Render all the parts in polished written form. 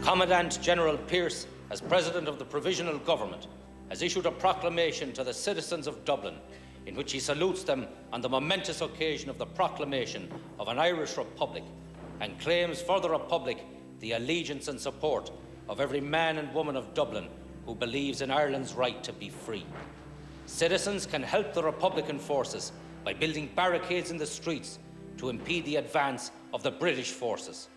Commandant General Pearse, as President of the Provisional Government, has issued a proclamation to the citizens of Dublin in which he salutes them on the momentous occasion of the proclamation of an Irish Republic and claims for the Republic the allegiance and support of every man and woman of Dublin who believes in Ireland's right to be free. Citizens can help the Republican forces by building barricades in the streets to impede the advance of the British forces.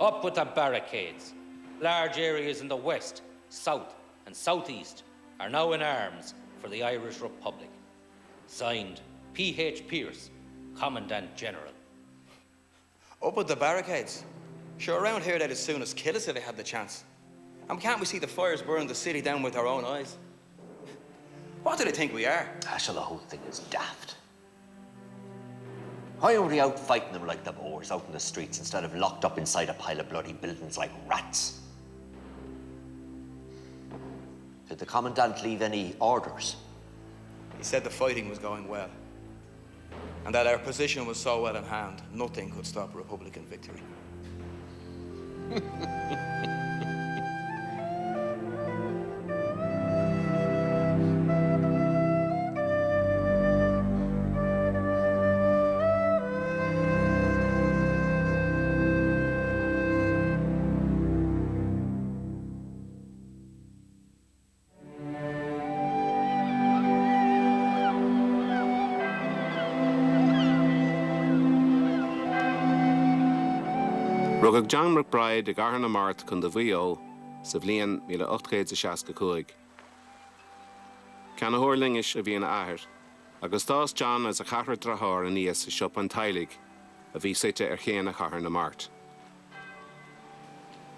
Up with the barricades. Large areas in the west, south and southeast are now in arms for the Irish Republic. Signed, P.H. Pearse, Commandant General. Up with the barricades. Sure, around here they'd as soon as kill us if they had the chance. And can't we see the fires burn the city down with our own eyes? What do they think we are? Sure, the whole thing is daft. Why are we out fighting them like the Boers out in the streets instead of locked up inside a pile of bloody buildings like rats? Did the Commandant leave any orders? He said the fighting was going well, and that our position was so well in hand, nothing could stop Republican victory. Rugag John McBride ag Arna Mart chun do bhío sa bhliain 1865. Ceanna thuirlingis a bhíon athair, agus dás John as a chathair drathár a níos sa siop an tailig a bhí suite chéana chathair na Mart.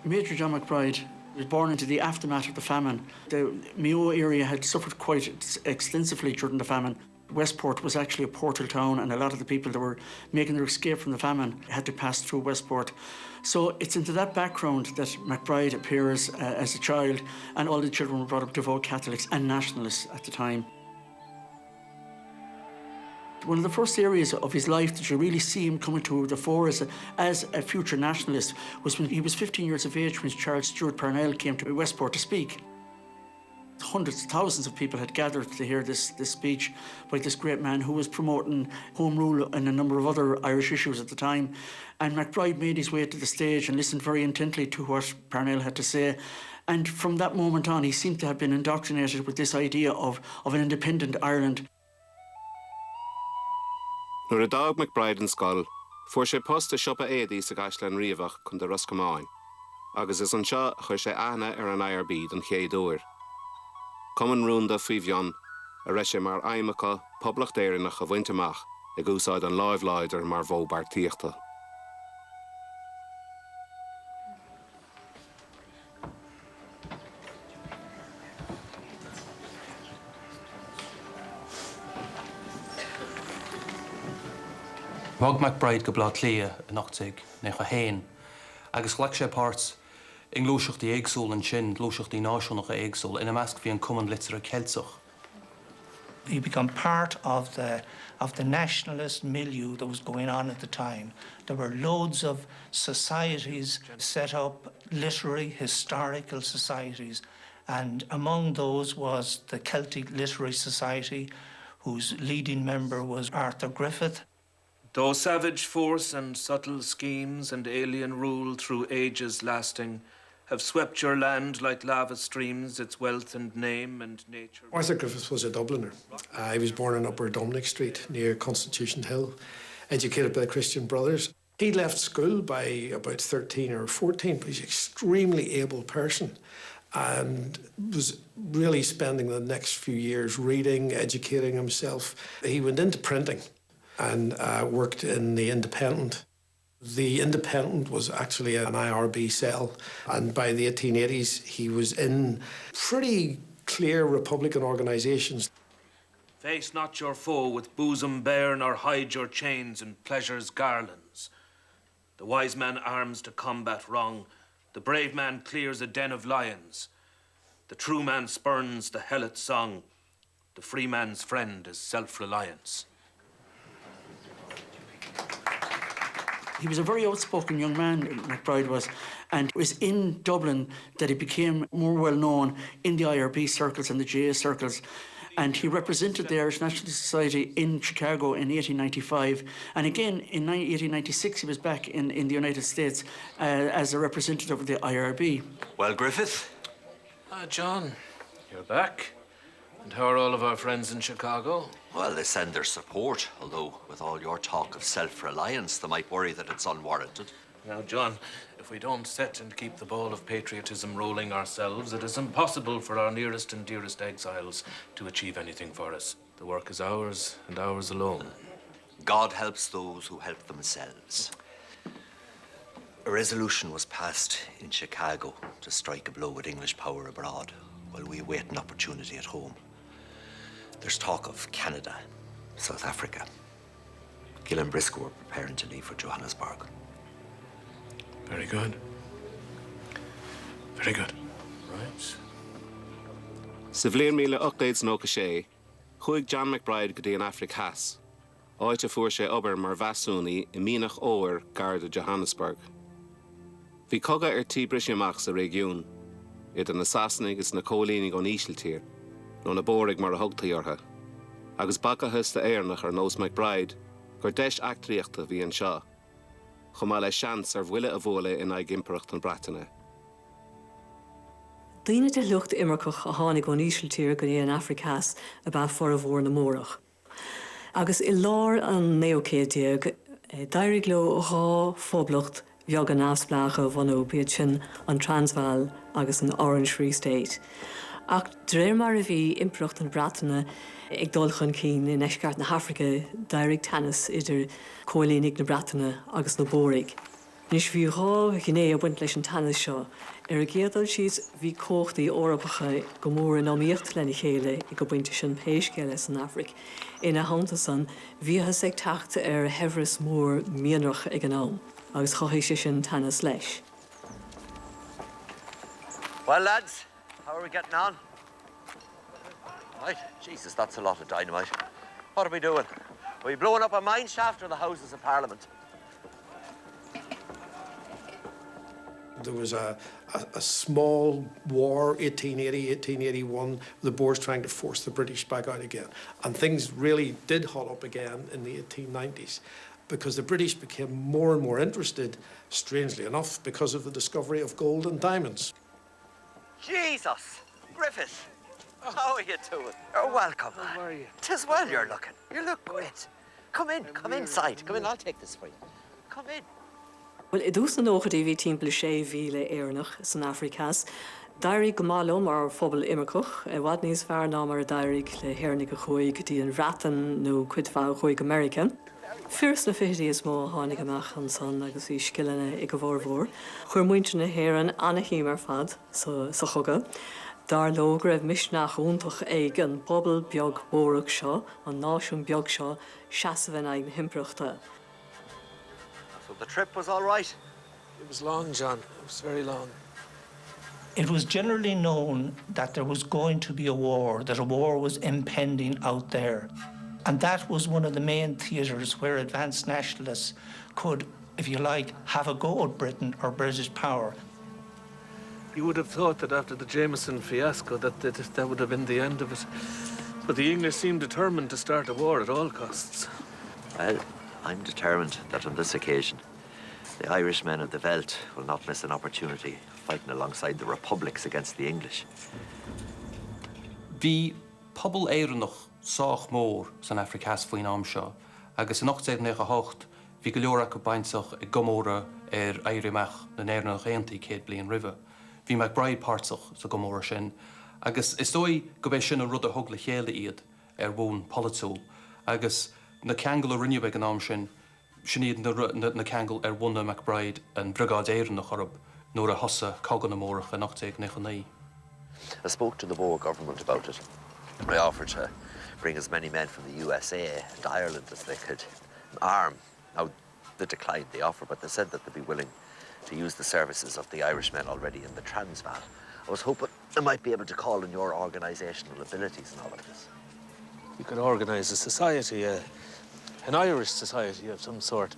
Major John McBride was born into the aftermath of the famine. The Mayo area had suffered quite extensively during the famine. Westport was actually a portal town, and a lot of the people that were making their escape from the famine had to pass through Westport. So it's into that background that McBride appears as a child, and all the children were brought up devout Catholics and nationalists at the time. One of the first areas of his life that you really see him coming to the fore as a future nationalist was when he was 15 years of age, when Charles Stewart Parnell came to Westport to speak. Hundreds, thousands of people had gathered to hear this speech by this great man who was promoting Home Rule and a number of other Irish issues at the time. And McBride made his way to the stage and listened very intently to what Parnell had to say. And from that moment on, he seemed to have been indoctrinated with this idea of an independent Ireland. Nuair a d'fhág McBride an scoil, fuair sé post a siopa éadaí sa gcaisleán riamhach chun do Roscomáin, agus is anseo chuir sé aithne ar an IRB don chéad uair. Cumann rúnda faoi bhean a raibh sé mar aimimeacha poblacht éireannach a bhaint amach ag úsáid an láimhláidir mar bhóbar tíochta. Bhog McBride go blá clia in 80 na Chahéin, agus ghlac sé páirt in glúiseachtaí éagsúil an sin, glúiseachtaí náisiúnacha éagsúil, ina measc bhí an cumann litir Celtach. He became part of the nationalist milieu that was going on at the time. There were loads of societies set up, literary, historical societies, and among those was the Celtic Literary Society, whose leading member was Arthur Griffith. Though savage force and subtle schemes and alien rule through ages lasting have swept your land like lava streams, its wealth and name and nature. Arthur Griffith was a Dubliner. He was born in Upper Dominic Street near Constitution Hill, educated by the Christian Brothers. He left school by about 13 or 14, but he's an extremely able person and was really spending the next few years reading, educating himself. He went into printing and worked in the Independent. The Independent was actually an IRB cell, and by the 1880s he was in pretty clear Republican organisations. Face not your foe with bosom bare, nor hide your chains in pleasure's garlands. The wise man arms to combat wrong, the brave man clears a den of lions. The true man spurns the helot song, the free man's friend is self-reliance. He was a very outspoken young man, McBride was, and it was in Dublin that he became more well known in the IRB circles and the JA circles. And he represented the Irish Nationalist Society in Chicago in 1895. And again, in 1896, he was back in the United States as a representative of the IRB. Well, Griffith? John, you're back. And how are all of our friends in Chicago? Well, they send their support, although with all your talk of self-reliance, they might worry that it's unwarranted. Now, John, if we don't set and keep the ball of patriotism rolling ourselves, it is impossible for our nearest and dearest exiles to achieve anything for us. The work is ours and ours alone. God helps those who help themselves. A resolution was passed in Chicago to strike a blow at English power abroad while we await an opportunity at home. There's talk of Canada, South Africa. Gill and Briscoe are preparing to leave for Johannesburg. Very good. Very good. Right. Sa bhliain míle 1896, chuaigh John McBride go dtí an Afric Heas. Áit a fuair sé obair mar bheasúnaí I mínach óir Garda Johannesburg. Bhí cogadh ar tíbris amach sa régiún, iad na Saasnig is na cólínig ón Ísiltír, nó na bórig mar a thugtaí ortha. Agus bacachas de éarnach ar nós McBride, gur deis actríochta bhí an seo. Chumá le seans ar bhuile a bhóla in ag impaireacht an Bratainine. Daoine de lucht imircach a tháinig ón Ísiltír go dtí an Afric Heas a bheith for a bhór na mórach. Agus I lár an néocéadíag, d'éirigh le rá phoblacht bheag an asplacha bhanó bíad sin an Transvaal agus an Orange Free State. Ach dréir mar a bhí impaireacht an Bratainine ag dulchan cín in eisceart na Hafraice d'éirigh tanas idir cólínig na Bratainine agus na bórig. Nis bhí rá gné a bhaint leis an tanas seo, ar a géadal siad bhí cóchtaí órapacha go mór in ámíocht lena chéile I go bainte sin péiscéile san Afric. Ina hananta san, bhíothas ag teachta ar hefras mór mianrach ag an am, agus chothí sé sin tanas leis. Well, lads, how are we getting on? Right, Jesus, that's a lot of dynamite. What are we doing? Are we blowing up a mine shaft or the Houses of Parliament? There was a small war, 1880, 1881, the Boers trying to force the British back out again. And things really did hot up again in the 1890s because the British became more and more interested, strangely enough, because of the discovery of gold and diamonds. Jesus! Griffith! How are you doing? You're welcome. How are you? 'Tis well you're looking. You look great. Come inside. Come in, I'll take this for you. Come in. Well, I dús na nógadí bhí timpeall 6,000 éarnach san Afric Heas. D'éirigh go málam ar phobal imirceach, bhd níos fearr ná mar d'éirigh le héarnig a chuaig dtí an Ratan nó cuid fearr chuaig American. Firs na fití is mó tháinig amach an son agus bhí scileanna ag go bhór. Chuir muinte na héireann anna hí mar fad sa chugad. Dar lóg raibh misneach úntach ag an pobal beag mórach seo, an náisiún beag seo, seasamhain ag na himpreachta. So the trip was all right? It was long, John. It was very long. It was generally known that there was going to be a war, that a war was impending out there. And that was one of the main theatres where advanced nationalists could, if you like, have a go at Britain or British power. You would have thought that after the Jameson fiasco that would have been the end of it. But the English seemed determined to start a war at all costs. Well, I'm determined that on this occasion, the Irish men of the Veldt will not miss an opportunity fighting alongside the republics against the English. Bhí pobal éireannach sách mór san Afric Heas faoin am seo, agus in 1898 bhí go leor go baintach ag gomóra ar éireamach na néireannach aontaí céad bliain roimhe. Bhí McBride páirteach sa gomóra sin, agus is dóigh go bheith sin a rud a thug le chéile iad ar bhún politúil, agus na ceangal a rinne beag an am sin iad na ceangal ar bhunna McBride an brigád éireannach chorb nuair a thosa cogan na mórach in 1899. I spoke to the Boer government about it. I offered to bring as many men from the USA and Ireland as they could arm. Now, they declined the offer, but they said that they'd be willing to use the services of the Irishmen already in the Transvaal. I was hoping I might be able to call on your organisational abilities in all of this. You could organise a society, an Irish society of some sort.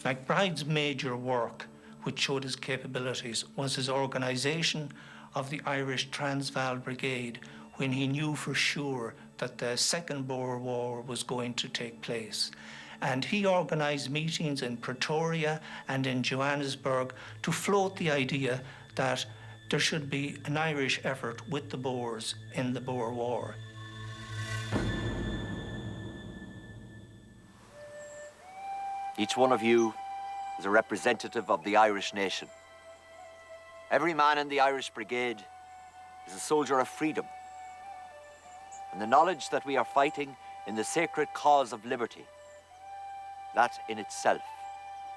McBride's major work, which showed his capabilities, was his organisation of the Irish Transvaal Brigade when he knew for sure that the Second Boer War was going to take place. And he organised meetings in Pretoria and in Johannesburg to float the idea that there should be an Irish effort with the Boers in the Boer War. Each one of you is a representative of the Irish nation. Every man in the Irish Brigade is a soldier of freedom. And the knowledge that we are fighting in the sacred cause of liberty, that in itself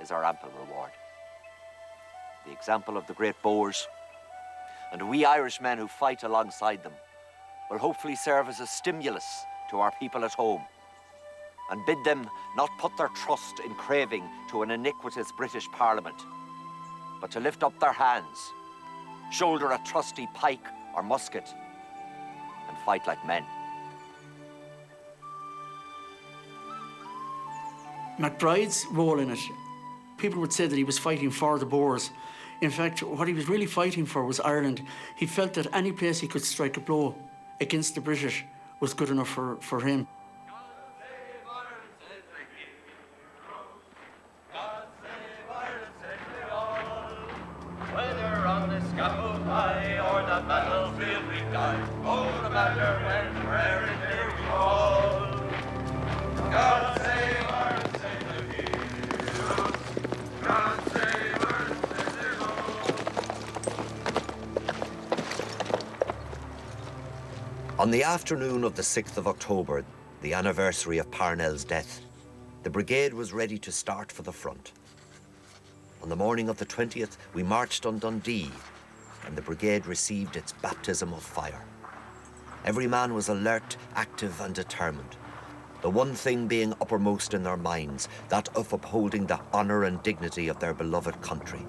is our ample reward. The example of the great Boers, and we Irishmen who fight alongside them, will hopefully serve as a stimulus to our people at home, and bid them not put their trust in craving to an iniquitous British Parliament, but to lift up their hands, shoulder a trusty pike or musket, and fight like men. McBride's role in it, people would say that he was fighting for the Boers. In fact, what he was really fighting for was Ireland. He felt that any place he could strike a blow against the British was good enough for him. Whether on the scaffold high or the battlefield we die, oh, no matter when, where, and here we fall. God save Ireland, save the heroes. God save Ireland, save the heroes. On the afternoon of the 6th of October, the anniversary of Parnell's death, the brigade was ready to start for the front. On the morning of the 20th, we marched on Dundee, and the brigade received its baptism of fire. Every man was alert, active, and determined, the one thing being uppermost in their minds, that of upholding the honour and dignity of their beloved country.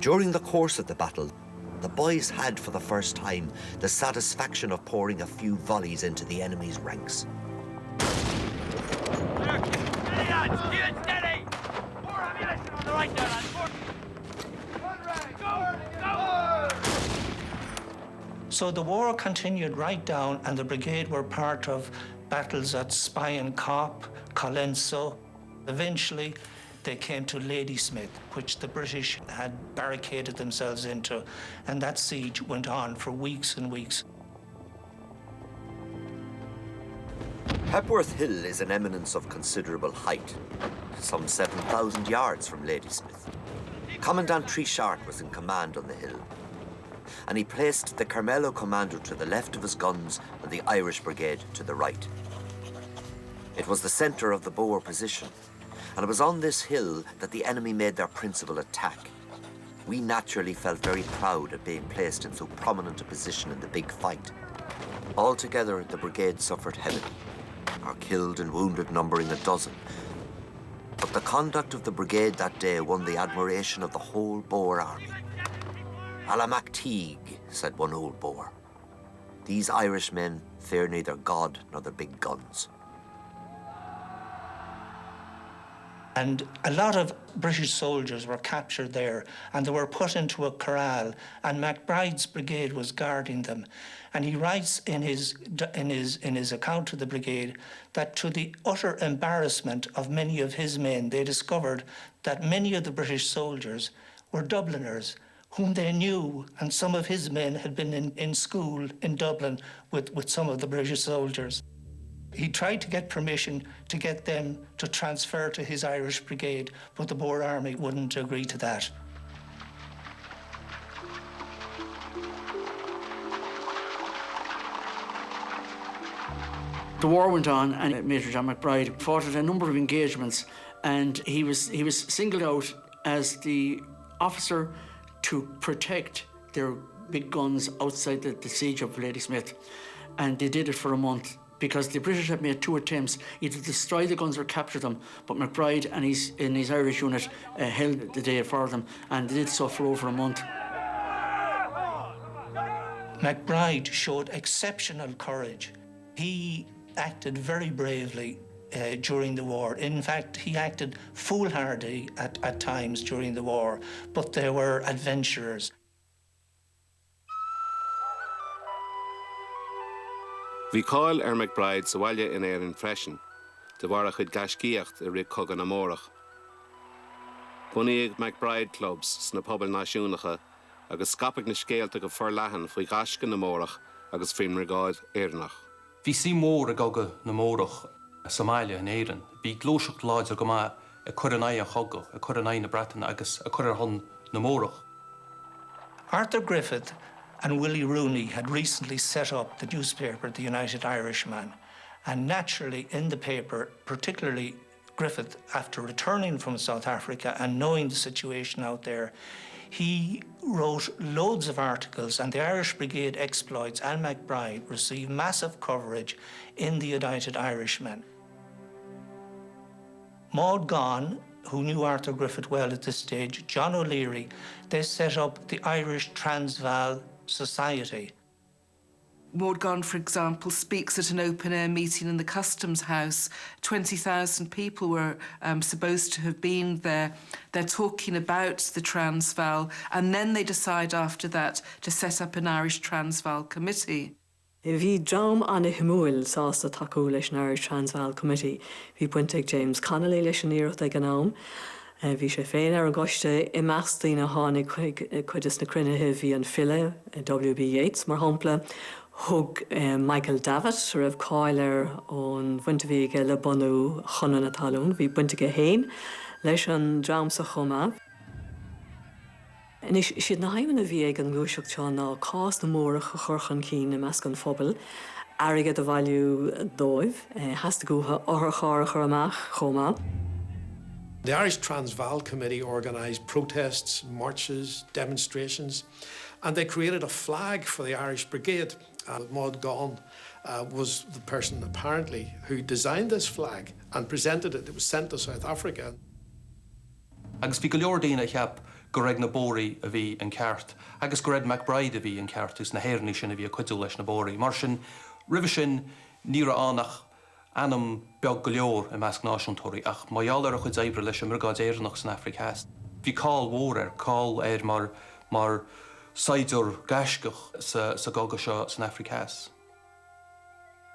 During the course of the battle, the boys had, for the first time, the satisfaction of pouring a few volleys into the enemy's ranks. Steady, lads! Keep it steady! More ammunition on the right there, lads! Go! Go! So the war continued right down, and the brigade were part of battles at Spion Cop, Colenso. Eventually, they came to Ladysmith, which the British had barricaded themselves into, and that siege went on for weeks and weeks. Hepworth Hill is an eminence of considerable height, some 7,000 yards from Ladysmith. Commandant Seachtar was in command on the hill, and he placed the Carmelo Commando to the left of his guns and the Irish Brigade to the right. It was the centre of the Boer position, and it was on this hill that the enemy made their principal attack. We naturally felt very proud at being placed in so prominent a position in the big fight. Altogether, the brigade suffered heavily, our killed and wounded numbering a dozen. But the conduct of the brigade that day won the admiration of the whole Boer army. "Alamak Teague," said one old Boer. "These Irishmen fear neither God nor the big guns." And a lot of British soldiers were captured there, and they were put into a corral, and McBride's brigade was guarding them. And he writes in his account of the brigade that to the utter embarrassment of many of his men, they discovered that many of the British soldiers were Dubliners, whom they knew, and some of his men had been in school in Dublin with some of the British soldiers. He tried to get permission to get them to transfer to his Irish brigade, but the Boer army wouldn't agree to that. The war went on, and Major John McBride fought at a number of engagements, and he was singled out as the officer to protect their big guns outside the siege of Ladysmith. And they did it for a month, because the British had made 2 attempts, either to destroy the guns or capture them, but McBride and his Irish unit held the day for them, and they did so for over a month. McBride showed exceptional courage. He acted very bravely during the war. In fact, he acted foolhardy at times during the war, but they were adventurers. Bhí cáil McBride sa bhaile in éireann freisin, de bhar a chud gascíocht a rig cogadh na mórach. Bunaíodh McBride clubs sna pobal náisiúnacha agus scapag na scéalta go forleathan faoi gasca na mórach agus faoin rigáid éireannach. Bhí sí mór a gaga na mórach Somália in éireann. Bhí glóiseacht láid a go má a chur an a chogad, a chur an na Breataine agus a chur hon na mórach. Arthur Griffith and Willie Rooney had recently set up the newspaper, The United Irishman, and naturally in the paper, particularly Griffith, after returning from South Africa and knowing the situation out there, he wrote loads of articles, and the Irish Brigade exploits and McBride received massive coverage in the United Irishman. Maud Gonne, who knew Arthur Griffith well at this stage, John O'Leary, they set up the Irish Transvaal Society. Maud Gonne, for example, speaks at an open-air meeting in the Customs House. 20,000 people were supposed to have been there. They're talking about the Transvaal, and then they decide after that to set up an Irish Transvaal Committee. Bhí Drom anna himúil sásta takeú leis an Irish Transvaal Committee. Bhí buinte ag James Connolly leis an iarracht ag an am. Bhí sé féin ar an gcoiste i meastaí na tháinig chuidas na cruinnithe bhí an file, W.B. Yeats mar hampla, thug Michael Davitt raibh cáil ar ón bhainte bhí ag le bunú chuna na talún. Bhí buinte go héin leis an Drom sa chuma. And siad na haimena bhí ag an glúiseacht seo ná cás na mórach a churchan cín na measc an phobal, airgad a bhailiú dóibh, heasta go ortha chár chur amach chomá. The Irish Transvaal Committee organised protests, marches, demonstrations, and they created a flag for the Irish Brigade. Maud Gonne was the person, apparently, who designed this flag and presented it. It was sent to South Africa. Agus bhí go leor daoine cheap go raibh na bóraí a bhí an ceart, agus go raibh McBride a bhí an ceart, gus na héirní sin a bhí a cuidiú leis na bóraí. Mar sin, ribh sin ní ra annach anam beag go leor i measc náisiúntóirí, ach maiall ar a chuid éibre leis an murgáid éireannach san Africás. Bhí cáil mhór cáil mar saidiúr gascach sa gaga seo san Africás.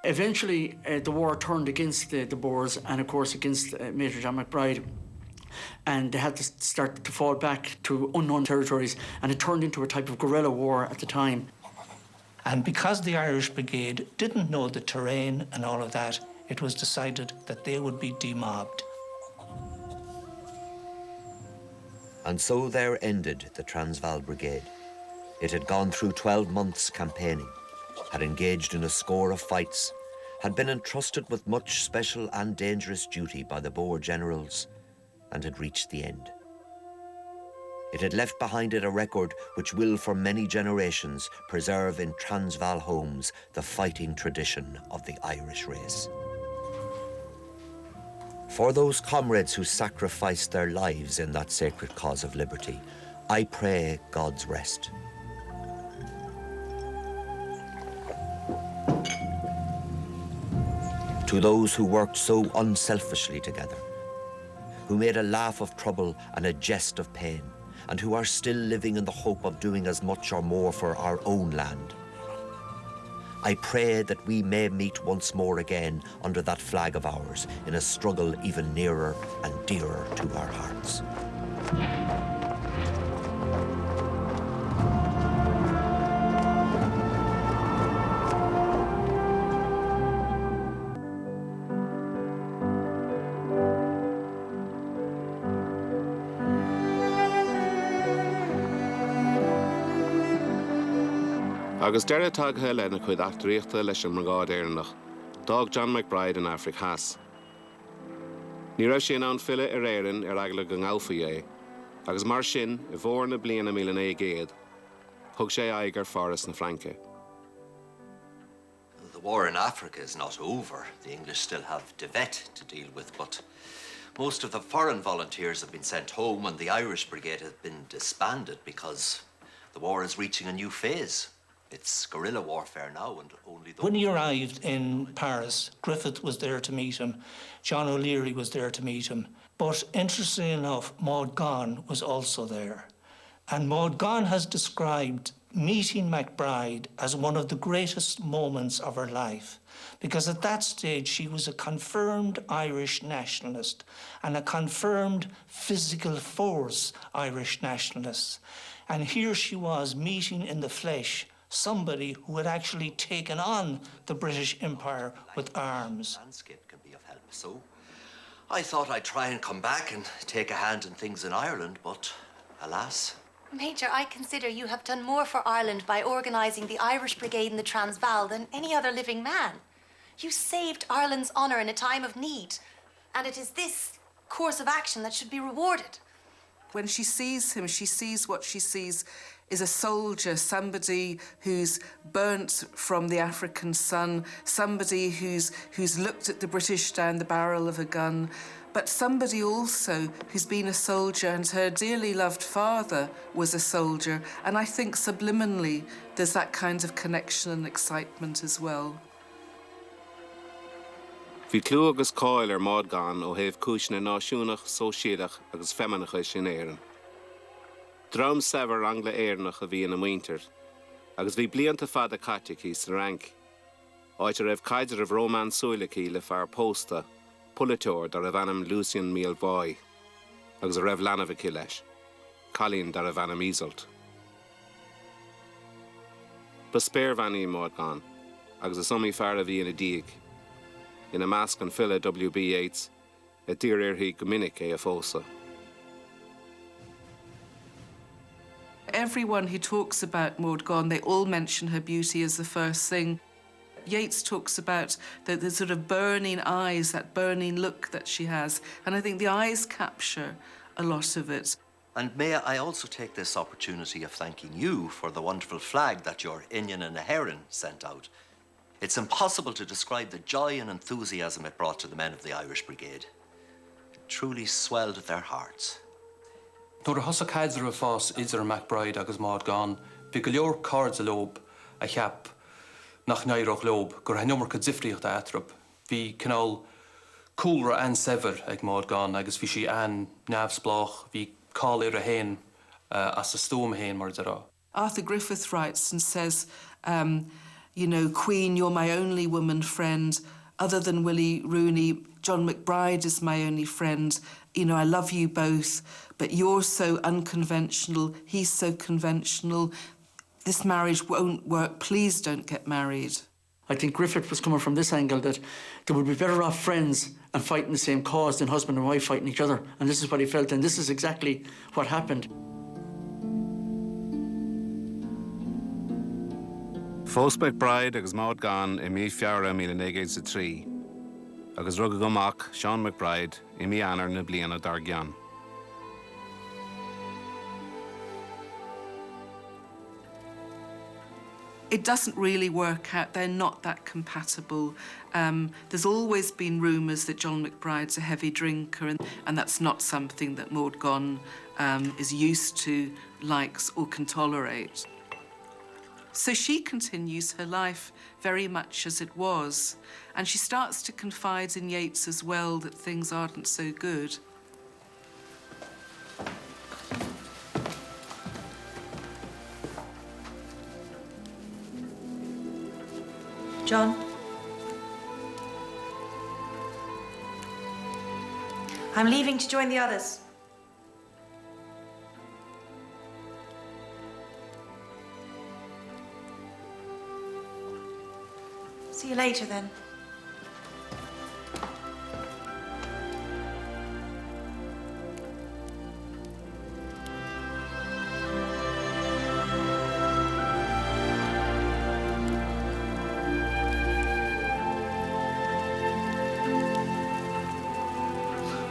Eventually, the war turned against the Boers and, of course, against Major John McBride. And they had to start to fall back to unknown territories, and it turned into a type of guerrilla war at the time. And because the Irish Brigade didn't know the terrain and all of that, it was decided that they would be demobbed. And so there ended the Transvaal Brigade. It had gone through 12 months campaigning, had engaged in a score of fights, had been entrusted with much special and dangerous duty by the Boer generals, and had reached the end. It had left behind it a record which will for many generations preserve in Transvaal homes the fighting tradition of the Irish race. For those comrades who sacrificed their lives in that sacred cause of liberty, I pray God's rest. To those who worked so unselfishly together, who made a laugh of trouble and a jest of pain, and who are still living in the hope of doing as much or more for our own land. I pray that we may meet once more again under that flag of ours in a struggle even nearer and dearer to our hearts. Agus deire tagathe lena chuid achtaríochta leis an mrgáid éireannach, Dog John McBride in Africás. Ní raibh sin an file ar éireann ar agla go ngáilfaí é, agus mar sin I bhór na bliana 1900, thug sé aig ar Forras na Franca. The war in Africa is not over. The English still have Devet to deal with, but most of the foreign volunteers have been sent home and the Irish Brigade has been disbanded because the war is reaching a new phase. It's guerrilla warfare now, and only those... When he arrived in Paris, Griffith was there to meet him. John O'Leary was there to meet him. But interestingly enough, Maud Gonne was also there. And Maud Gonne has described meeting McBride as one of the greatest moments of her life, because at that stage she was a confirmed Irish nationalist and a confirmed physical force Irish nationalist. And here she was meeting in the flesh somebody who had actually taken on the British Empire with arms. Landscape can be of help. So I thought I'd try and come back and take a hand in things in Ireland, but alas. Major, I consider you have done more for Ireland by organising the Irish Brigade in the Transvaal than any other living man. You saved Ireland's honour in a time of need, and it is this course of action that should be rewarded. When she sees him, she sees what she sees is a soldier, somebody who's burnt from the African sun, somebody who's looked at the British down the barrel of a gun, but somebody also who's been a soldier, and her dearly loved father was a soldier, and I think subliminally there's that kind of connection and excitement as well. Bhí clú agus cáil Maud Gonne ó thaobh cúisina náisiúnach, sóisialach agus feminacha sin éireann. Drom sever angla éireannach a bhí ina muintir, agus bhí blianta fada caiteachí sa rank. Áit a raibh caidir of Rómán súlachaí le fear pósta, pulatóir dar a bhanam Lucian Míl Bhai, agus a raibh lanamhací leis, Colleen dar a bhanam Ísalt. Ba spéir bhaní Maud Gonne, agus a sumí fear a bhí ina díag, in a mask an fila W.B. Yeats, a dír hí go minic é a fósa. Everyone who talks about Maud Gonne, they all mention her beauty as the first thing. Yeats talks about the sort of burning eyes, that burning look that she has, and I think the eyes capture a lot of it. And may I also take this opportunity of thanking you for the wonderful flag that your Inyan and Heron sent out. It's impossible to describe the joy and enthusiasm it brought to the men of the Irish Brigade. It truly swelled their hearts. Nuair a thosa caidir a fás idir McBride agus Maud Gonne, bhí go leor cards a lob a cheap nach neireach lob, gur ha numar go difriocht a atrap. Bhí canál cúlra an sever ag Maud Gonne, agus bhí si an neamhsplách, bhí cáil ar a hain as a stóm hain mar dara. Arthur Griffith writes and says, you know, Queen, you're my only woman friend. Other than Willie Rooney, John McBride is my only friend. You know, I love you both, but you're so unconventional, he's so conventional. This marriage won't work. Please don't get married. I think Griffith was coming from this angle that they would be better off friends and fighting the same cause than husband and wife fighting each other. And this is what he felt, and this is exactly what happened. Fós McBride agus Maud Gonne I 1903, agus rugga go amach Sean McBride I mí anar na bliana dar gceann. It doesn't really work out. They're not that compatible. There's always been rumours that John McBride's a heavy drinker, and that's not something that Maud Gonne is used to, likes, or can tolerate. So she continues her life very much as it was, and she starts to confide in Yeats as well that things aren't so good. John? I'm leaving to join the others. See you later, then.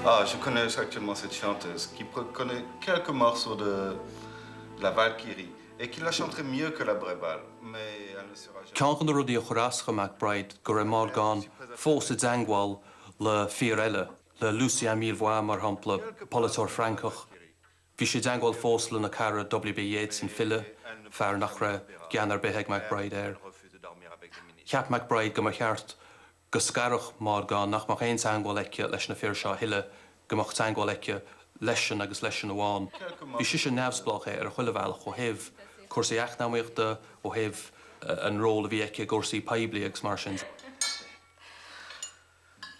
Ah, je connais actuellement cette chanteuse qui connaît quelques morceaux de la Valkyrie et qui la chanterait mieux que la Bréval, mais elle ne sera jamais... Ceann na rudí a chorascha McBride gur raibh Maud Gonne fós a dangháil le fíor eile, le Lucian Míl Bhai mar hampla Polatóir Francach. Bhí sé dangol fósla na cara W.B. Yeats in fille, fear nach ra Giannar Beheg McBride Ceap McBride go mar cheart go scarach mar gan nach mar éon angol eice leis na fir seo hille go mar angol eice leisin agus leisin amháin. Bhí si sé neamhsblach ar a chuile bhealach ó heh cuasaí eachnaíochta ó heh an ról a bhí eice gursaí peibli agus mar sin.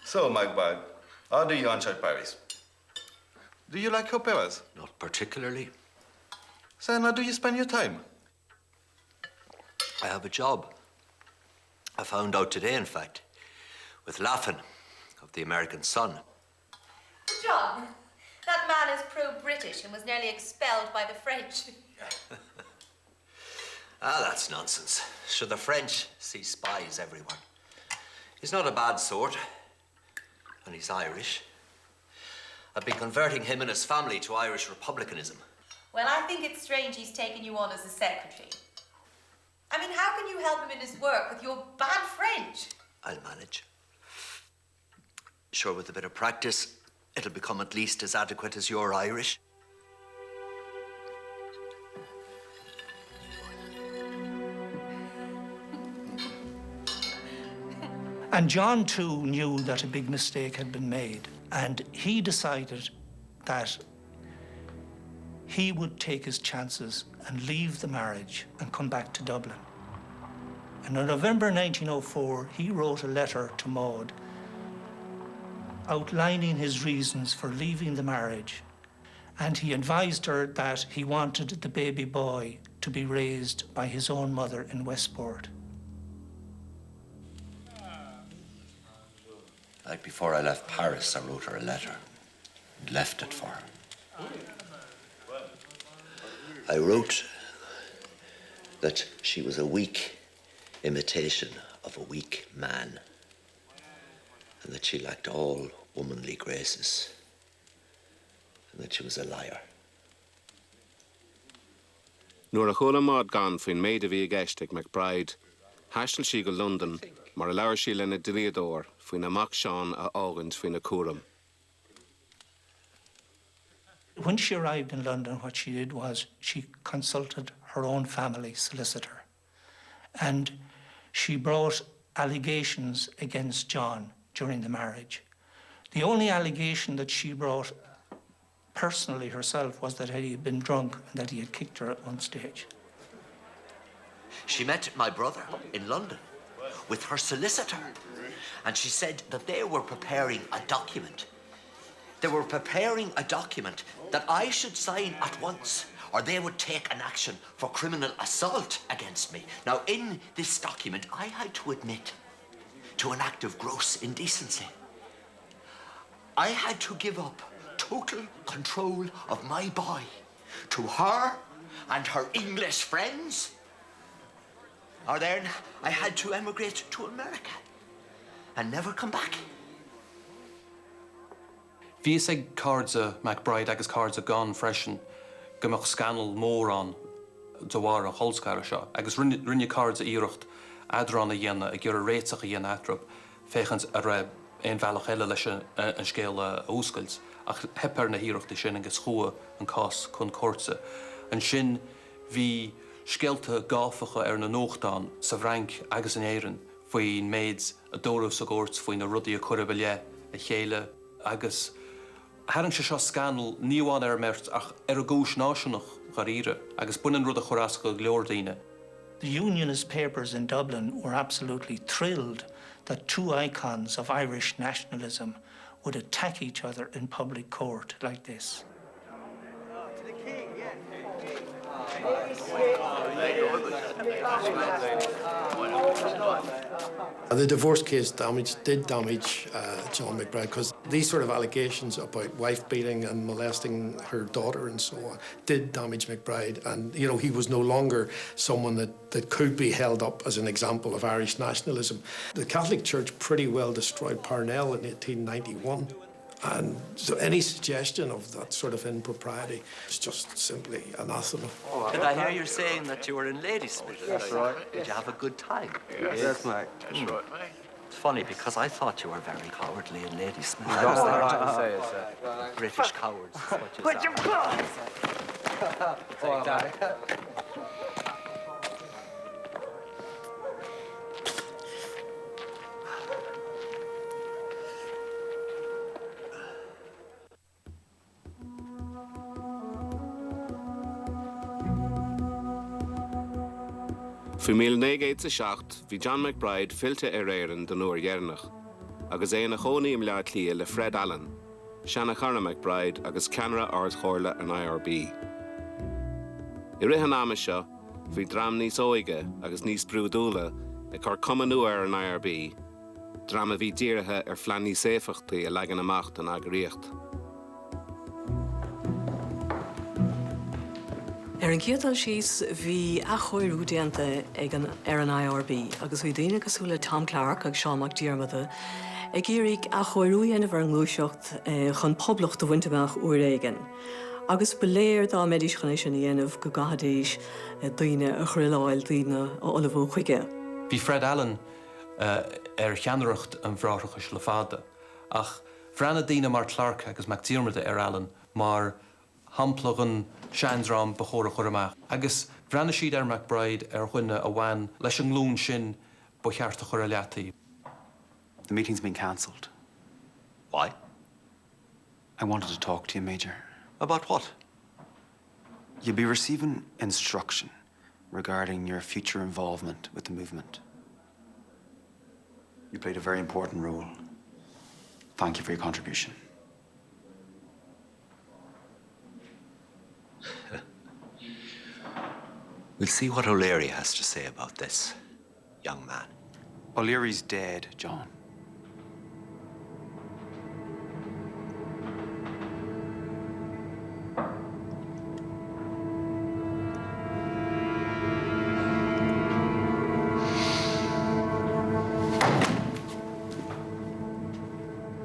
So, McBride, how do you enjoy Paris? Do you like operas? Not particularly. So, how do you spend your time? I have a job. I found out today, in fact, with Laffin of the American Sun. John, that man is pro-British and was nearly expelled by the French. That's nonsense. Sure, the French see spies everywhere. He's not a bad sort, and he's Irish. I've been converting him and his family to Irish republicanism. Well, I think it's strange he's taken you on as a secretary. I mean, how can you help him in his work with your bad French? I'll manage. Sure, with a bit of practice, it'll become at least as adequate as your Irish. And John, too, knew that a big mistake had been made, and he decided that he would take his chances and leave the marriage and come back to Dublin. And in November 1904, he wrote a letter to Maud outlining his reasons for leaving the marriage, and he advised her that he wanted the baby boy to be raised by his own mother in Westport. Like before I left Paris, I wrote her a letter and left it for her. I wrote that she was a weak imitation of a weak man, and that she lacked all womanly graces, and that she was a liar. Nuair a chola mád gan faoin méid a bhí ag McBride, haistil sí go London, mar a leabhar sí lena diliadóir faoin amach seán a ágant faoin na cúram. When she arrived in London, what she did was she consulted her own family solicitor, and she brought allegations against John during the marriage. The only allegation that she brought personally herself was that he had been drunk and that he had kicked her at one stage. She met my brother in London with her solicitor, and she said that they were preparing a document. They were preparing a document that I should sign at once, or they would take an action for criminal assault against me. Now, in this document, I had to admit to an act of gross indecency. I had to give up total control of my boy to her and her English friends. Or then I had to emigrate to America and never come back. Bhí ag cards a McBride agus cards a gan freisin gomach scannal mór an dohar a holscar seo, agus rinne cards a íirecht adran a dhéanana a gur a réiteach a dhéana atrop féchans a raibh ein bhealach eile leis an scéal a úscails ach hepar na híireachta sin agus chua an cás chun córsa. An sin bhí scéalta gáfacha ar na nóchtán sa bhranc agus an éireann faoin méid a dóramh sa gcóirt faoin na rudaí a chuireadh le a chéile agus Haran se seo scannal níomháin ar mert ach ar a gúis náisiúnach gar íre agus bunan rud a chorasca leordaoine. The Unionist papers in Dublin were absolutely thrilled that two icons of Irish nationalism would attack each other in public court like this. The divorce case did damage John McBride, because these sort of allegations about wife beating and molesting her daughter and so on did damage McBride, and you know he was no longer someone that could be held up as an example of Irish nationalism. The Catholic Church pretty well destroyed Parnell in 1891. And so any suggestion of that sort of impropriety is just simply anathema. Did I hear you saying that you were in Ladysmith? That's right. Did you have a good time? Yes, mate. That's right, mate. It's funny because I thought you were very cowardly and Lady Smith. That's I was all thinking right to say, sir. British cowards is what you Put your paws! Take that. Fu 1907 bhí John McBride filte ar éireann den uair dhearnach, agus é na chónaíim leat lia le Fred Allen, Shanna Charna McBride agus Canara ard chóirla an IRB. I rithan ama seo, bhí drama níos óige agus níos brúdúla ag chur cumann uair an IRB, drama bhí díirithe ar phlean níos éifeachtaí a legan amach an agréocht. Ar an céadán síos bhí achóirú déanta ag an IRB, agus bhí daoine cosúla Tom Clark ag Sean Dearmadta, ag iarraigh achóirú dhéanamh ar an ngluaiseacht chun poblacht do bhainteach uair éigean. Agus beléir dá méidís chunéis sin dhéanamh go gahadéis daoine a chruileáil daoine ó olabhú chuige. Bhí Fred Allen ar cheanaireacht an bhráthachas le fada, ach bhreanna daoine mar Clark agus Dearmadta ar Allen mar hamplogan seansrám bechóra churamach. Agus bhreanna siad ar McBride ar chuine a bhain leis an glún sin ba chearta chur a leataí. The meeting's been cancelled. Why? I wanted to talk to you, Major. About what? You'll be receiving instruction regarding your future involvement with the movement. You played a very important role. Thank you for your contribution. We'll see what O'Leary has to say about this, young man. O'Leary's dead, John.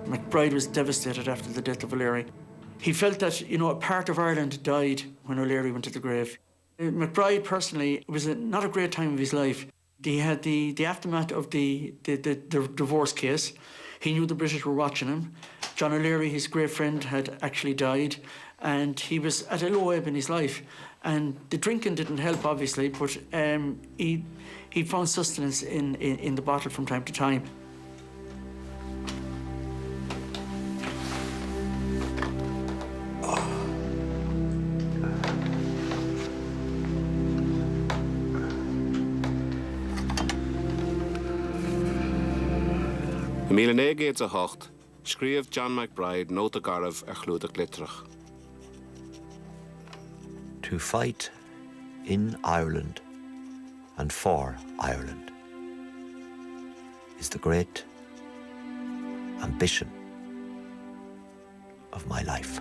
McBride was devastated after the death of O'Leary. He felt that, a part of Ireland died when O'Leary went to the grave. McBride, personally, it was not a great time of his life. He had the aftermath of the divorce case. He knew the British were watching him. John O'Leary, his great friend, had actually died, and he was at a low ebb in his life. And the drinking didn't help, obviously, but he found sustenance in the bottle from time to time. In 1908 scríobh John McBride nóta garbh ar chlúdach litrach. To fight in Ireland and for Ireland is the great ambition of my life.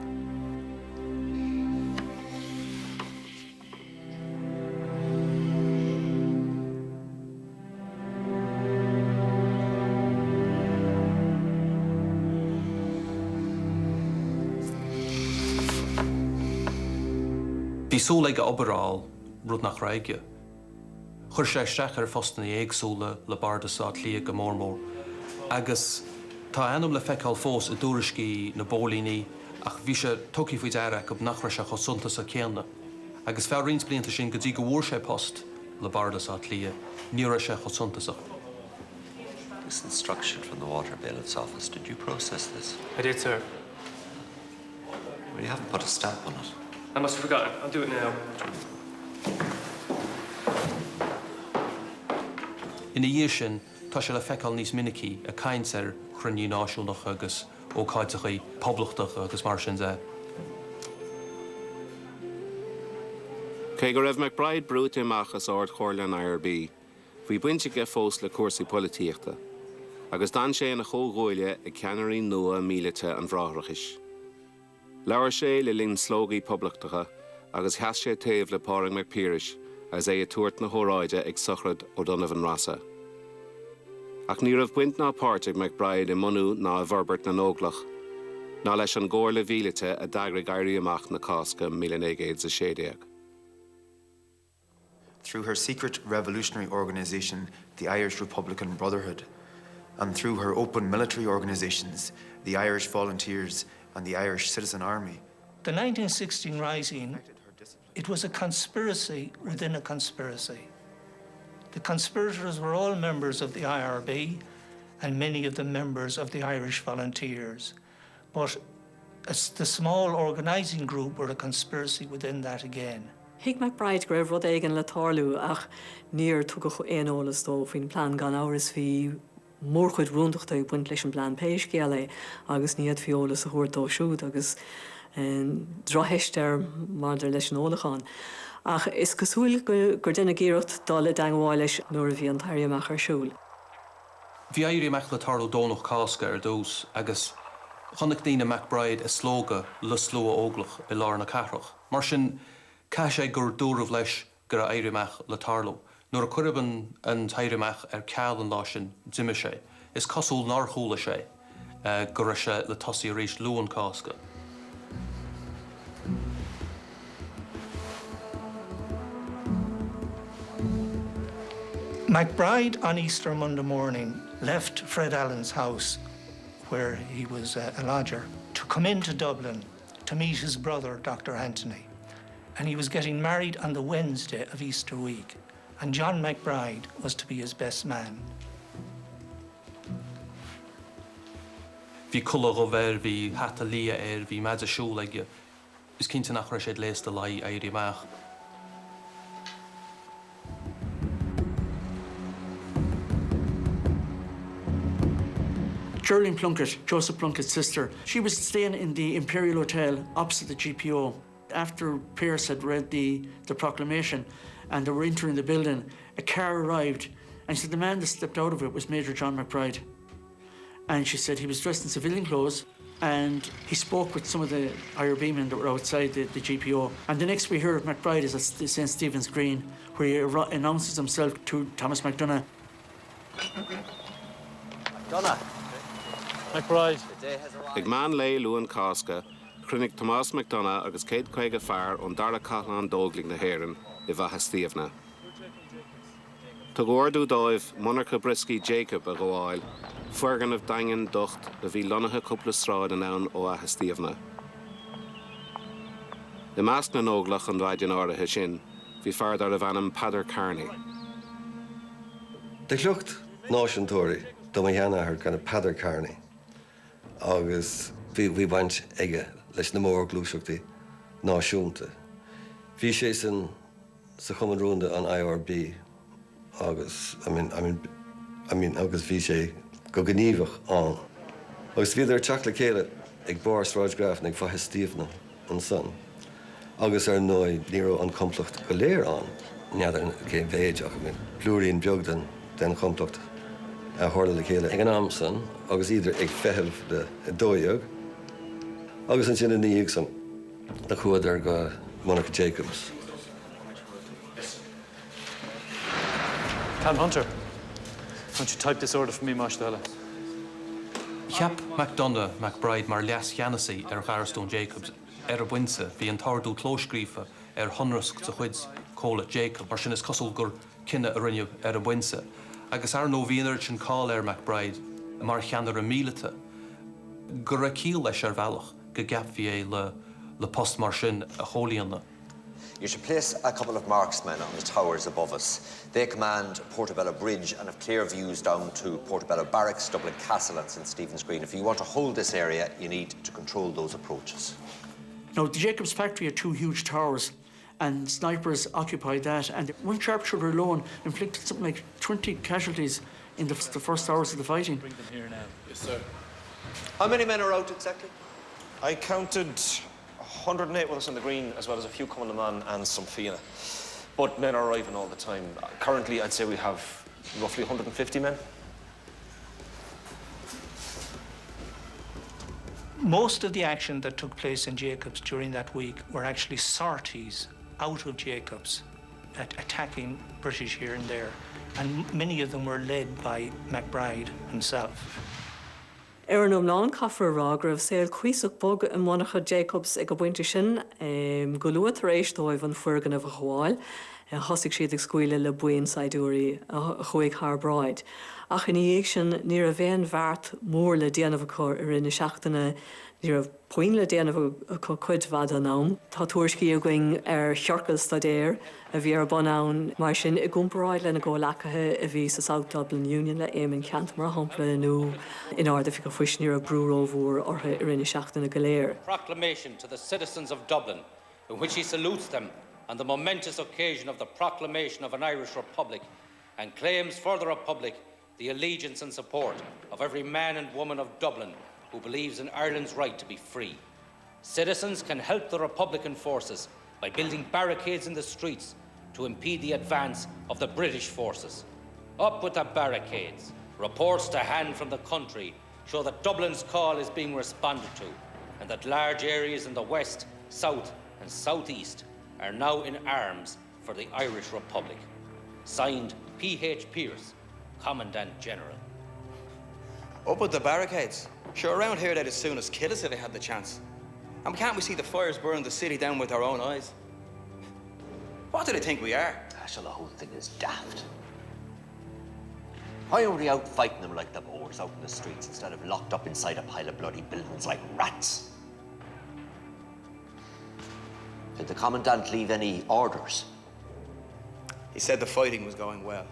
Bhí súlaige obaráil rud nach raige. Chur sé isteach ar fosna éagsúla le bardasá lia go mórmór. Agus tá anam le feiceáil fós I dúriscí na bólíní ach bhí sé tucaí faoi deire go nach raise chu suntas a céanna. Agus fear rins blianta sin go dtí go bhfuair sé post le bardasá lia, ní raibh sé chu suntasach. This instruction from the Water Bailiff's office, did you process this? I did, sir. Well, you haven't put a stamp on it. I must have forgotten. I'll do it now. Ina dhé sin, tá sé le feiceáil níos minicí a caint ar chruinní náisiúnach agus ó cáitechaí poblachtach agus mar sin é. Cé go raibh McBride brúte amachchas ard chóirla an IRB, bhí buinte ge fós le cuasaí polítíochta, agus dan sé na chóghóile ag ceannarí nua mílite an bhráthachais. Leabhar sé le linn slógaí poblachtacha agus theas sé taobh le Pádraig McPíris as é a tuairt na hóráide ag sochrad ó Donovan Rasa. Ach ní raibh buint ná Pádraig McBride I monú ná a bharbert na nóglach, ná leis an ggóir le bhílite a dagraigh éirí amach na cásca 1916. Through her secret revolutionary organization, the Irish Republican Brotherhood, and through her open military organisations, the Irish Volunteers and the Irish Citizen Army. The 1916 Rising, it was a conspiracy within a conspiracy. The conspirators were all members of the IRB and many of them members of the Irish Volunteers. But the small organising group were a conspiracy within that again. Hick McBride greibh rud éigean le tarlú ach níor tugadh éolas dó faoin plán gan áras bhí mór chuid rúndachta ag buint leis an plán péis géala agus níiad fiolas a thuairtó siúd agus drotheistear mar der leis an ólachán. Ach is cosúil gur denna géireacht dá le daingháil leis nuair a bhí an tairgeamach ar siúl. Bhí éiríamach le tarlú dónach cásca ar dús agus chunig daoine McBride is slóga le slua óglach i lár na cathrach. Mar sin cai sé gur dúramh leis gur a éiríamach le tarlú. Nuair a cuireann an tairgeamach ar ceall an lá sin d'imime sé. Is cosúil nar chúla sé gur raibh sé le tosaí arís luan cásca. McBride on Easter Monday morning left Fred Allen's house, where he was a lodger, to come into Dublin to meet his brother, Dr. Anthony. And he was getting married on the Wednesday of Easter week. And John McBride was to be his best man. Bhí culla go bhir, bhí hata lia bhí mead a siúl aige. Is cinnte nach raibh sé léas de lai éiríamach. Geraldine Plunkett, Joseph Plunkett's sister, she was staying in the Imperial Hotel opposite the GPO. After Pearse had read the proclamation and they were entering the building, a car arrived and she said the man that stepped out of it was Major John McBride. And she said he was dressed in civilian clothes and he spoke with some of the IRB men that were outside the GPO. And the next we heard of McBride is at St. Stephen's Green, where he announces himself to Thomas McDonagh. McDonagh. McBride. Ag man lei luan cásca, chruinnig Thomas McDonagh agus céad chuige fearr ón dara cathlán dóglaigh na hÉireann I bheithe Stíomhna. Tá go ordú dóibh monarcha briscí Jacob a gháil, fuargan of daingan docht a bhí lonathe cúpla sráid an ann ó athe Stíomhna. I measc na nóglach an raidian áirithe sin, bhí fearr dar a bhanam Padar Carney. De clucht náisiúntóirí do mé cheanna ar kind of Padar Carney. Agus bhí baint aige leis na mór glúiseachtaí náisiúnta. Bhí sé sa chumann rúnda an IRB agus agus bhí sé go gníomhach an. Agus bhí ar teach le chéile ag Boris Ráidgráf ag fathe Stíomhna an son. Agus ar nói níor an complecht go léir an, neadar cé bhéideach plúiríon beag den complecht a thuirla le chéile ag an amsan, agus idir ag feitheamh de dóideag. Agus an sin a níag san na chuad ar go Monica Jacobs. Cam Hunter, why don't you type this order for me, Mashdala? Cheap McDonagh McBride mar leas cheannasaí ar Garstone Jacobs ar a buinse bhí an tardú clóscríofa ar honrasc sa chuid cóla Jacob mar sin is cosúil gur cinenne a rinneamh ar a buinse. Agus ar nó bhíonar sin cáil ar McBride mar cheanar a mílete. Gur a cíl leis ar bhealach go gap bhí le post mar sin a chólaíonna. You should place a couple of marksmen on the towers above us. They command Portobello Bridge and have clear views down to Portobello Barracks, Dublin Castle and St. Stephen's Green. If you want to hold this area, you need to control those approaches. Now, the Jacobs factory had two huge towers and snipers occupied that, and one sharpshooter alone inflicted something like 20 casualties in the first hours of the fighting. Bring them here now. Yes, sir. How many men are out exactly? I counted 108 with us on the green, as well as a few coming on and some Fianna. But men are arriving all the time. Currently, I'd say we have roughly 150 men. Most of the action that took place in Jacobs during that week were actually sorties out of Jacobs, attacking British here and there. And many of them were led by McBride himself. Ar an omláin caithfar rá gur saoil cuiseach bog an Monacha Jacobs ag go buinte sin go luath tar éis dóibh an fuirgan a bháil thosaigh siad ag scuile le buin saidúirí a chuig haar braid. Ach in dhéag sin ní a bhéon bheart mór le déanamh chu ar ina seachtainna ní a poin le déanamh chu chuid bhd an nám. Tá tuairiscí a going ar cheorcail stadéir a bhí ar bon ann mar sin i gúmparáid lena ggó lacathe a bhí sa South Dublin Union le éiminn ceant mar hampla nó in order fi go fuisníar a brúrómhúr ortha ar ina seachtainna go léir. Proclamation to the citizens of Dublin, in which he salutes them on the momentous occasion of the proclamation of an Irish Republic and claims for the Republic the allegiance and support of every man and woman of Dublin who believes in Ireland's right to be free. Citizens can help the Republican forces by building barricades in the streets to impede the advance of the British forces. Up with the barricades. Reports to hand from the country show that Dublin's call is being responded to and that large areas in the west, south and southeast are now in arms for the Irish Republic. Signed, P.H. Pearce, Commandant General. Up with the barricades. Sure, around here they'd as soon as kill us if they had the chance. And can't we see the fires burn the city down with our own eyes? What do they think we are? So the whole thing is daft. Why are we out fighting them like the boars out in the streets instead of locked up inside a pile of bloody buildings like rats? Did the Commandant leave any orders? He said the fighting was going well,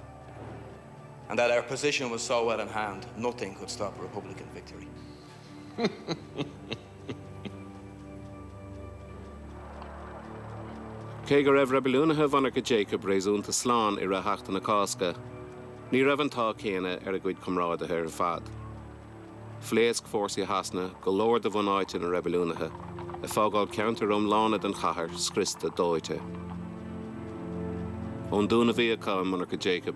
and that our position was so well in hand, nothing could stop a Republican victory. Cé go raibh rebelúnathe bhanach Jacob rééisúnta sláán i ra heachtainna cásca, ní raibh an tá céine ar a gcuid comráide ar fad. Phléasc fórsaí hasna go leor de bhanáid in a rebelúnathe, a fágáil ceantar lána den chathair scrista dóite. Ón dúna bhí acá monarcha Jacob,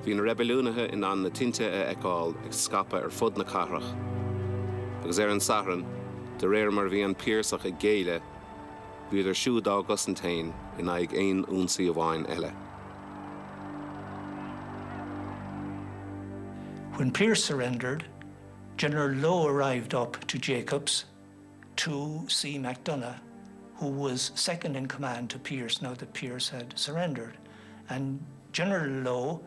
hí na rebelúnathe in an na tinte a eáil ag scapa ar fud na cathrach. Agus ar an sathran, de réir mar bhí an Pearsach ag géile, bhí idir siúd águs an tain in aig aon únsaí a bháin eile. When Pearse surrendered, General Lowe arrived up to Jacobs to see MacDonagh, who was second in command to Pearse now that Pearse had surrendered. And General Lowe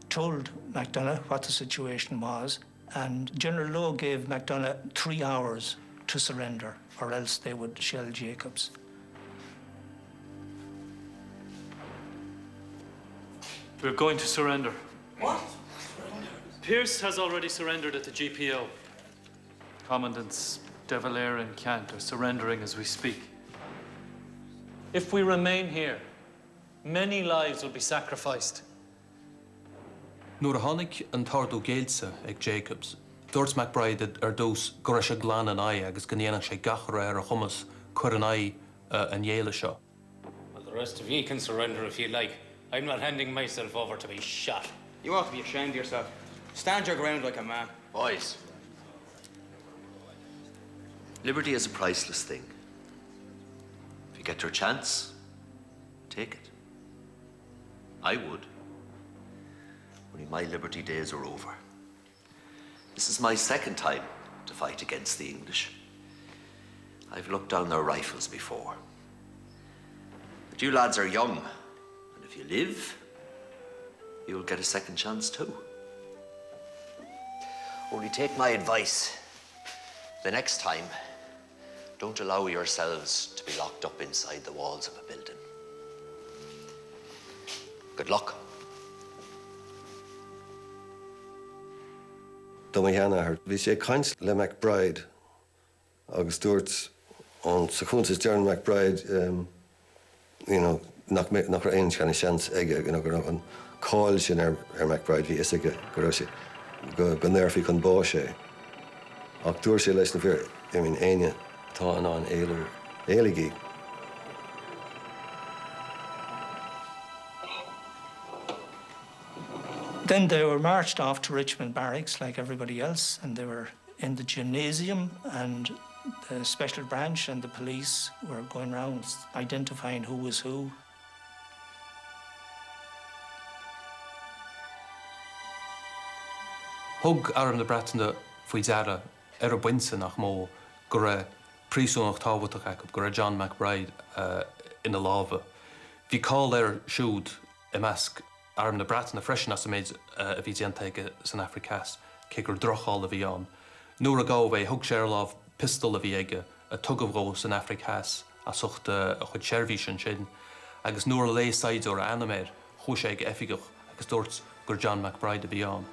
told MacDonagh what the situation was, and General Lowe gave MacDonagh 3 hours to surrender, or else they would shell Jacobs. We're going to surrender. What? Pearse has already surrendered at the GPO. Commandants De Valera and Kent are surrendering as we speak. If we remain here, many lives will be sacrificed. Nuair a tháinig an tardú géilsa ag Jacobs, dúirt McBride ar dús go raibh sé glan an aghaidh agus go ndéanann sé gachra ar a chumas chuir an aghaidh an dhéile seo. Well, the rest of you can surrender if you like. I'm not handing myself over to be shot. You ought to be ashamed of yourself. Stand your ground like a man. Boys, liberty is a priceless thing. If you get your chance, take it. I would. Only my liberty days are over. This is my second time to fight against the English. I've looked down their rifles before. But you lads are young, and if you live, you'll get a second chance too. Only take my advice. The next time, don't allow yourselves to be locked up inside the walls of a building. Good luck. Docudrama, bhí sé caint le McBride agus dúirt an sa chuntas John McBride nach ra aon chana seans aige gur an cáil sin ar McBride bhí isaige go raibh sé go nervhí chun bá sé. Ach dúir sé leis na bhíor aine tá an éalaigí. Then they were marched off to Richmond Barracks like everybody else, and they were in the gymnasium, and the special branch and the police were going around identifying who was who. Thug ar na breatna faoi deara buinse nach mó gur prísúnach táhaach ag gur John McBride ina láha. Bhí cáil siúd I measc arm na bratan na freisin as méid a bhí déantaige san Africas, cé gur drochaáil a bhí an. Nuair a gábh thug sé láh pistol a bhí aige a tugamhró san Africas a suchta a chud seirbhí sin, agus nuair a lééisaidir a animéir chuis sé ag efigach agus dúirt gur John McBride a bhí an.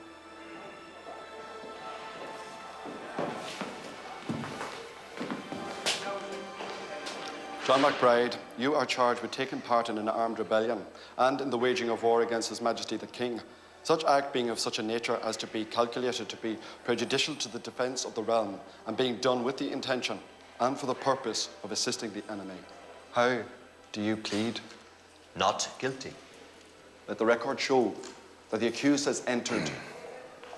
John McBride, you are charged with taking part in an armed rebellion and in the waging of war against His Majesty the King, such act being of such a nature as to be calculated to be prejudicial to the defence of the realm and being done with the intention and for the purpose of assisting the enemy. How do you plead? Not guilty. Let the record show that the accused has entered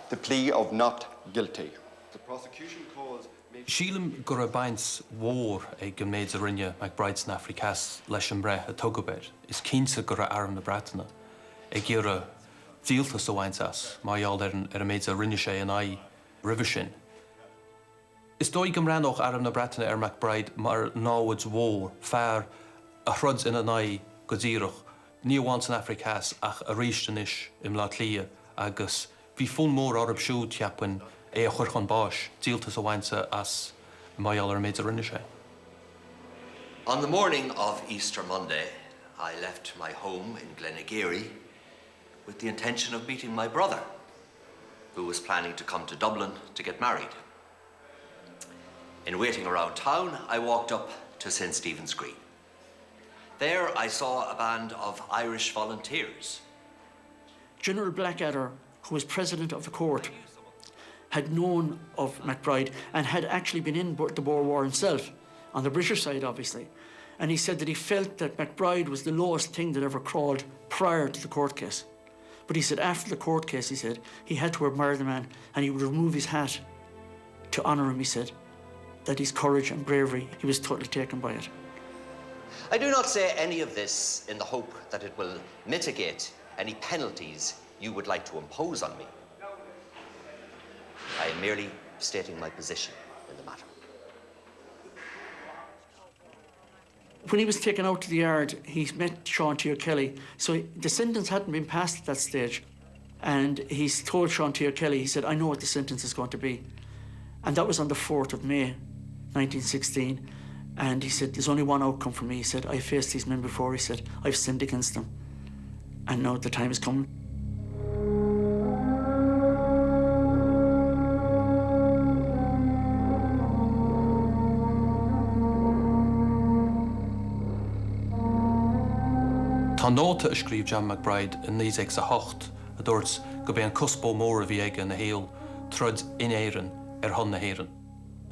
the plea of not guilty. The prosecution calls... Sílim gur a baint mhór ag go méid a rinne McBride san Africas leis an breith a tugabéir. Is cínsa gur a arm na bratainna ag gur a díoltas a bhaint as, maiall ar a méid a rinne sé an ai ribhe sin. Is dóigh go mreanach arm na bratainna ar McBride mar náhuid mhór fearr a thrud in an ai go díirech, ní bhaint san Africas ach a ríistenis im lá clia agus bhí fún mór orb siúd teapan a churchan báis, díoltas a bhainte as maiall ar méid a rinne sé. On the morning of Easter Monday, I left my home in Glenageary with the intention of meeting my brother, who was planning to come to Dublin to get married. In waiting around town, I walked up to St. Stephen's Green. There I saw a band of Irish volunteers. General Blackadder, who was president of the court, had known of McBride and had actually been in the Boer War himself, on the British side, obviously. And he said that he felt that McBride was the lowest thing that ever crawled prior to the court case. But he said after the court case, he said, he had to admire the man and he would remove his hat to honour him, he said, that his courage and bravery, he was totally taken by it. I do not say any of this in the hope that it will mitigate any penalties you would like to impose on me. I am merely stating my position in the matter. When he was taken out to the yard, he met Sean T. O'Kelly. So the sentence hadn't been passed at that stage. And he's told Sean T. O'Kelly, he said, I know what the sentence is going to be. And that was on the 4th of May, 1916. And he said, there's only one outcome for me. He said, I faced these men before. He said, I've sinned against them. And now the time is coming. Tá nóta a scríomh John McBride in 1908 a dúirt go bhí an cuspó mór a bhí aige na héal trud in éireann ar thon na héireann.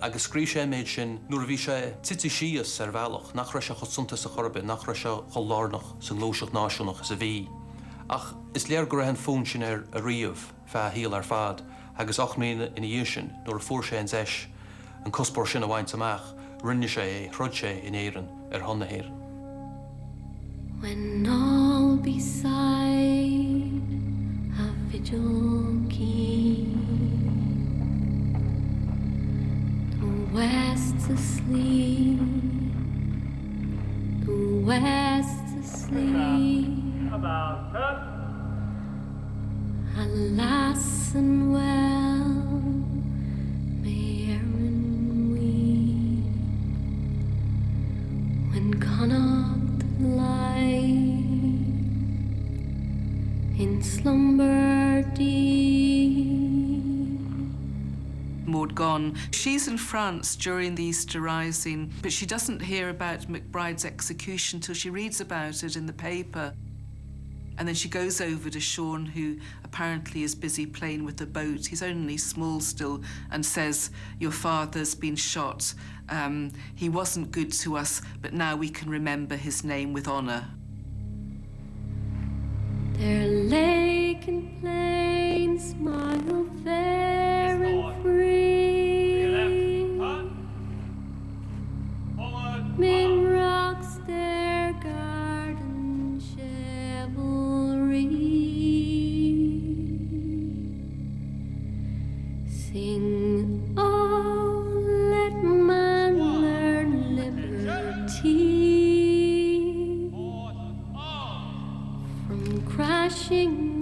Agus scríobh sé méid sin nuair a bhí sé tití síos ar bhealach nach raibh sé chud suntas a chorbe, nach raibh sé chud lárnach san glóiseach náisiúnach is a bhí. Ach is léir gur raibh an fún sin ar a riamh feadh híal ar fad agus 8 mbliana ina dhiaidh sin nuair a fuair sé an deis an cuspóir sin a bhaint amach rinne sé thrud sé in éireann ar thon na héireann. When all beside a vigil keen, the west's asleep, the west's asleep. Alas and well, may Erin weep when Connacht lie in slumber deep. Maud gone. She's in France during the Easter Rising, but she doesn't hear about McBride's execution till she reads about it in the paper. And then she goes over to Sean, who apparently is busy playing with the boat. He's only small still, and says, your father's been shot. He wasn't good to us, but now we can remember his name with honour. Their lake and plain smile fair and free. Mid rocks their garden chivalry. Sing, oh, come crashing